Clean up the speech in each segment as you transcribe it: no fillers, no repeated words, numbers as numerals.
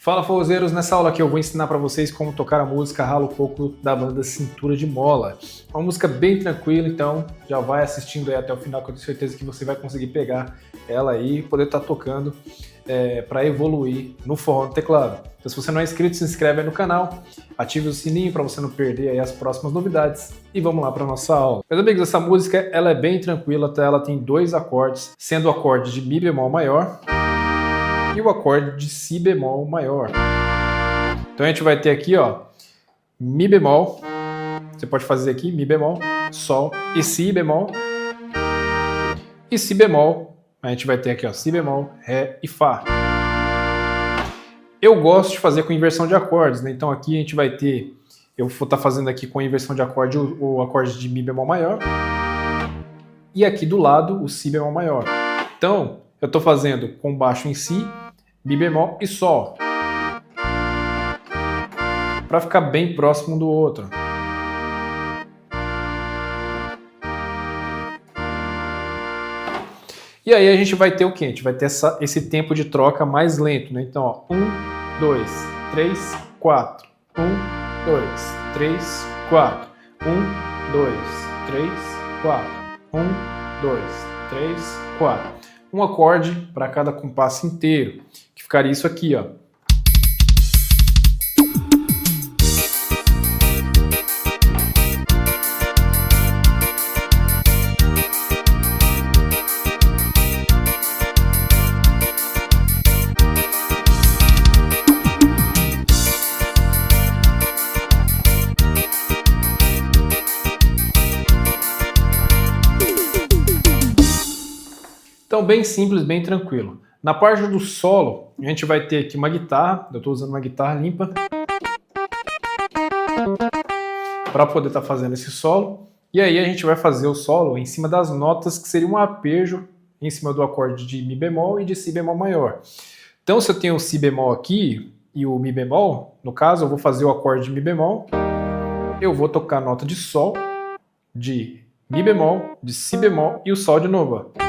Fala, forrozeiros! Nessa aula aqui eu vou ensinar para vocês como tocar a música Rala o Coco da banda Cintura de Mola. É uma música bem tranquila, então já vai assistindo aí até o final, que eu tenho certeza que você vai conseguir pegar ela aí e poder estar tocando para evoluir no forró no teclado. Então, se você não é inscrito, se inscreve aí no canal, ative o sininho para você não perder aí as próximas novidades e vamos lá para nossa aula. Meus amigos, essa música ela é bem tranquila, tá? Ela tem dois acordes, sendo o acorde de Mi bemol maior e o acorde de Si bemol maior. Então a gente vai ter aqui, ó, Mi bemol, você pode fazer aqui Mi bemol, Sol e Si bemol, e Si bemol, a gente vai ter aqui, ó, Si bemol, Ré e Fá. Eu gosto de fazer com inversão de acordes, né? Então aqui a gente vai ter, eu vou estar fazendo aqui com a inversão de acorde o acorde de Mi bemol maior, e aqui do lado o Si bemol maior. Então eu estou fazendo com baixo em Si, Mi bemol e Sol, para ficar bem próximo um do outro. E aí a gente vai ter o quê? A gente vai ter esse tempo de troca mais lento, né? Então, ó, 1, 2, 3, 4. 1, 2, 3, 4. 1, 2, 3, 4. 1, 2, 3, 4. Um acorde para cada compasso inteiro, que ficaria isso aqui, ó. Então, bem simples, bem tranquilo. Na parte do solo, a gente vai ter aqui uma guitarra, eu estou usando uma guitarra limpa, para poder estar fazendo esse solo. E aí a gente vai fazer o solo em cima das notas que seria um arpejo em cima do acorde de Mi bemol e de Si bemol maior. Então, se eu tenho o Si bemol aqui e o Mi bemol, no caso eu vou fazer o acorde de Mi bemol, eu vou tocar a nota de Sol, de Mi bemol, de Si bemol e o Sol de novo, ó.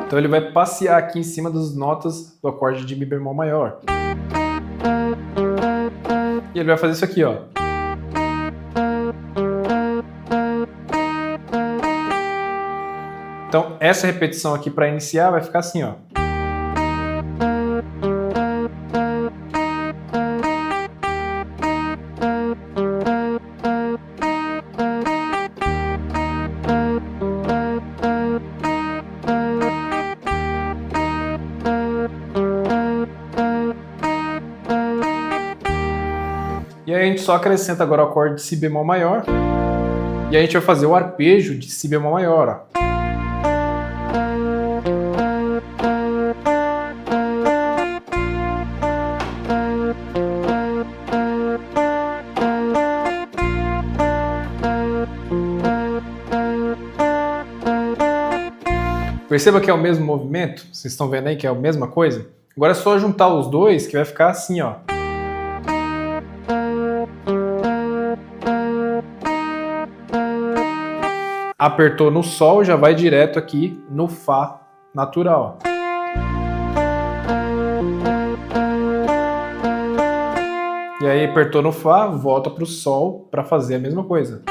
Então ele vai passear aqui em cima das notas do acorde de Mi bemol maior. E ele vai fazer isso aqui, ó. Então essa repetição aqui para iniciar vai ficar assim, ó. E aí a gente só acrescenta agora o acorde de Si bemol maior. E aí a gente vai fazer o arpejo de Si bemol maior, ó. Perceba que é o mesmo movimento? Vocês estão vendo aí que é a mesma coisa? Agora é só juntar os dois que vai ficar assim, ó. Apertou no Sol, já vai direto aqui no Fá natural. E aí apertou no Fá, volta para o Sol para fazer a mesma coisa.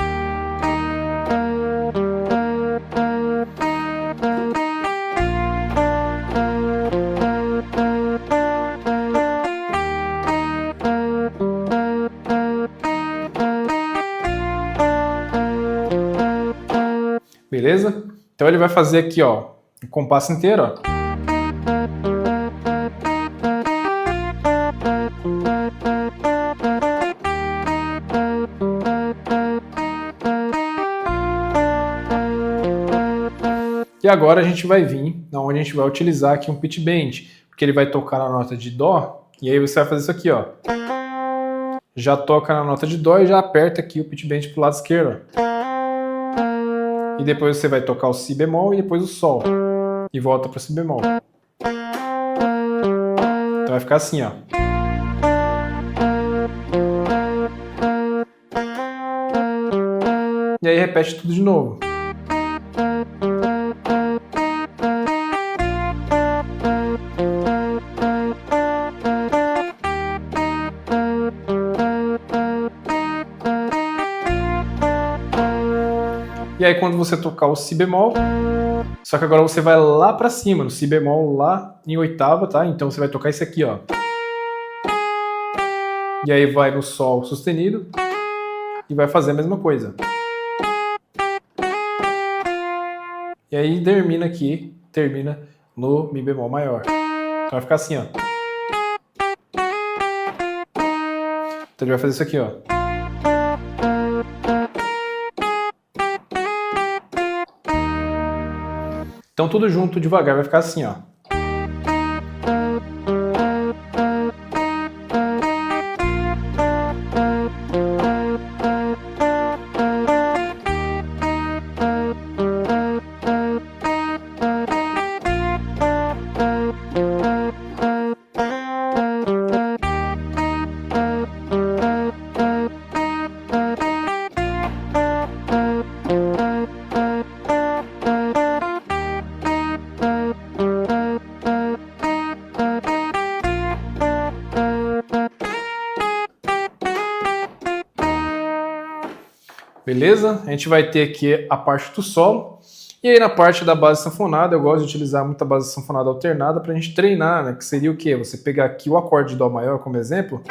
Beleza? Então ele vai fazer aqui, ó, o compasso inteiro, ó. E agora a gente vai vir, onde a gente vai utilizar aqui um pitch bend, porque ele vai tocar na nota de Dó, e aí você vai fazer isso aqui, ó. Já toca na nota de Dó e já aperta aqui o pitch bend pro lado esquerdo, ó. E depois você vai tocar o Si bemol e depois o Sol. E volta para o Si bemol. Então vai ficar assim, ó. E aí repete tudo de novo. E aí quando você tocar o Si bemol, só que agora você vai lá pra cima, no Si bemol lá em oitava, tá? Então você vai tocar isso aqui, ó. E aí vai no Sol sustenido e vai fazer a mesma coisa. E aí termina aqui, termina no Mi bemol maior. Então vai ficar assim, ó. Então ele vai fazer isso aqui, ó. Então tudo junto, devagar, vai ficar assim, ó. Beleza? A gente vai ter aqui a parte do solo. E aí na parte da base sanfonada, eu gosto de utilizar muita base sanfonada alternada pra gente treinar, né? Que seria o quê? Você pegar aqui o acorde de Dó maior como exemplo,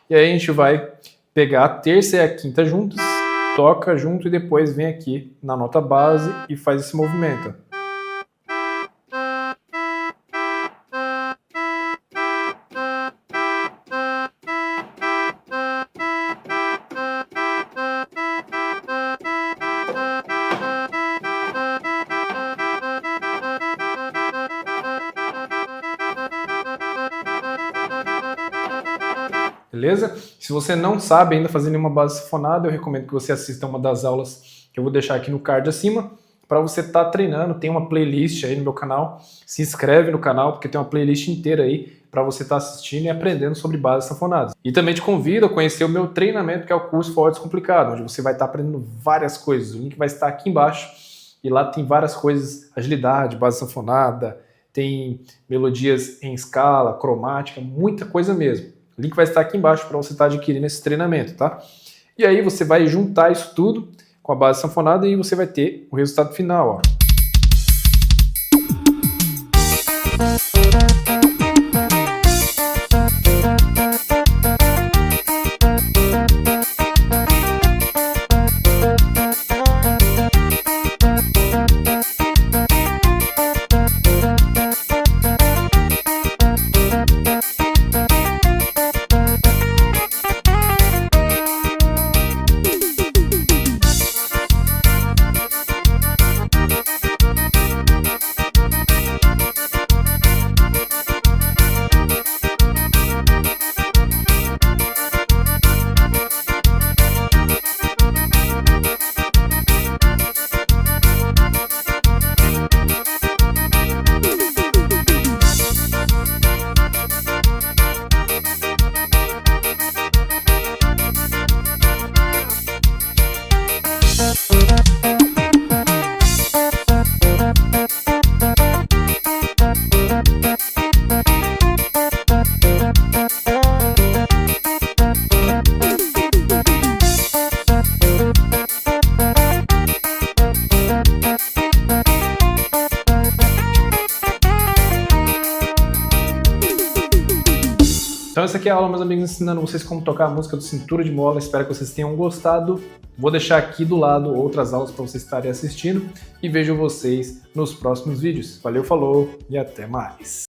e aí a gente vai pegar a terça e a quinta juntas, toca junto e depois vem aqui na nota base e faz esse movimento. Beleza? Se você não sabe ainda fazer nenhuma base sanfonada, eu recomendo que você assista uma das aulas que eu vou deixar aqui no card acima, para você estar treinando. Tem uma playlist aí no meu canal, se inscreve no canal, porque tem uma playlist inteira aí para você estar assistindo e aprendendo sobre bases sanfonadas. E também te convido a conhecer o meu treinamento, que é o curso For Descomplicado, onde você vai estar aprendendo várias coisas. O link vai estar aqui embaixo, e lá tem várias coisas, agilidade, base sanfonada, tem melodias em escala, cromática, muita coisa mesmo. O link vai estar aqui embaixo para você estar adquirindo esse treinamento, tá? E aí você vai juntar isso tudo com a base sanfonada e você vai ter o resultado final, ó. Então essa aqui é a aula, meus amigos, ensinando vocês como tocar a música do Cintura de Mola. Espero que vocês tenham gostado. Vou deixar aqui do lado outras aulas para vocês estarem assistindo e vejo vocês nos próximos vídeos. Valeu, falou e até mais!